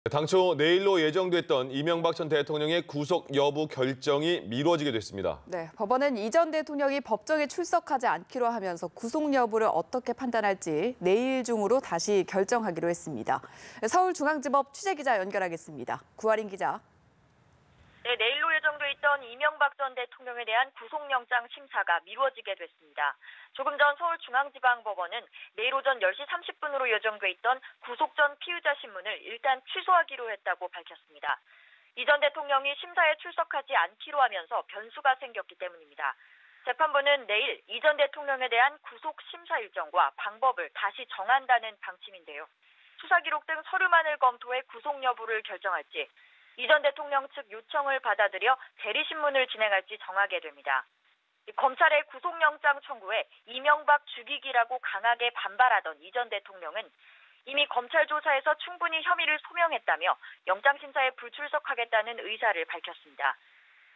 당초 내일로 예정됐던 이명박 전 대통령의 구속 여부 결정이 미뤄지게 됐습니다. 네, 법원은 이 전 대통령이 법정에 출석하지 않기로 하면서 구속 여부를 어떻게 판단할지 내일 중으로 다시 결정하기로 했습니다. 서울중앙지법 취재기자 연결하겠습니다. 구아린 기자. 네, 내일로 예정돼 있던 이명박 전 대통령에 대한 구속영장 심사가 미뤄지게 됐습니다. 조금 전 서울중앙지방법원은 내일 오전 10시 30분으로 예정돼 있던 구속 전 피의자 신문을 일단 취소하기로 했다고 밝혔습니다. 이 전 대통령이 심사에 출석하지 않기로 하면서 변수가 생겼기 때문입니다. 재판부는 내일 이 전 대통령에 대한 구속 심사 일정과 방법을 다시 정한다는 방침인데요. 수사 기록 등 서류만을 검토해 구속 여부를 결정할지, 이 전 대통령 측 요청을 받아들여 대리신문을 진행할지 정하게 됩니다. 검찰의 구속영장 청구에 이명박 죽이기라고 강하게 반발하던 이 전 대통령은 이미 검찰 조사에서 충분히 혐의를 소명했다며 영장심사에 불출석하겠다는 의사를 밝혔습니다.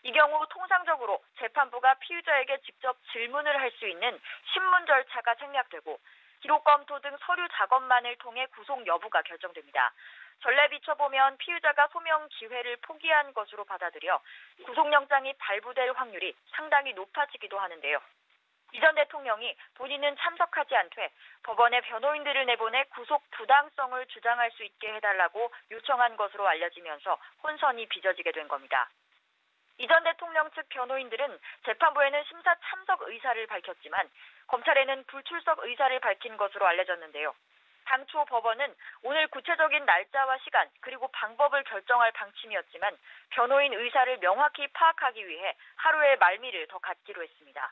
이 경우 통상적으로 재판부가 피의자에게 직접 질문을 할 수 있는 신문 절차가 생략되고 기록 검토 등 서류 작업만을 통해 구속 여부가 결정됩니다. 전례 비춰보면 피의자가 소명 기회를 포기한 것으로 받아들여 구속영장이 발부될 확률이 상당히 높아지기도 하는데요. 이 전 대통령이 본인은 참석하지 않되 법원에 변호인들을 내보내 구속 부당성을 주장할 수 있게 해달라고 요청한 것으로 알려지면서 혼선이 빚어지게 된 겁니다. 이 전 대통령 측 변호인들은 재판부에는 심사 참석 의사를 밝혔지만 검찰에는 불출석 의사를 밝힌 것으로 알려졌는데요. 당초 법원은 오늘 구체적인 날짜와 시간 그리고 방법을 결정할 방침이었지만 변호인 의사를 명확히 파악하기 위해 하루의 말미를 더 갖기로 했습니다.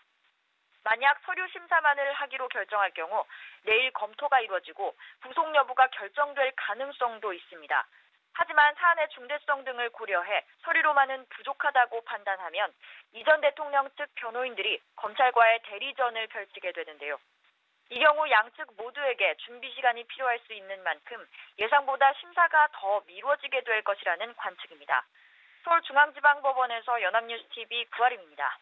만약 서류 심사만을 하기로 결정할 경우 내일 검토가 이루어지고 구속 여부가 결정될 가능성도 있습니다. 하지만 사안의 중대성 등을 고려해 서류로만은 부족하다고 판단하면 이 전 대통령 측 변호인들이 검찰과의 대리전을 펼치게 되는데요. 이 경우 양측 모두에게 준비 시간이 필요할 수 있는 만큼 예상보다 심사가 더 미뤄지게 될 것이라는 관측입니다. 서울중앙지방법원에서 연합뉴스TV 구아림입니다.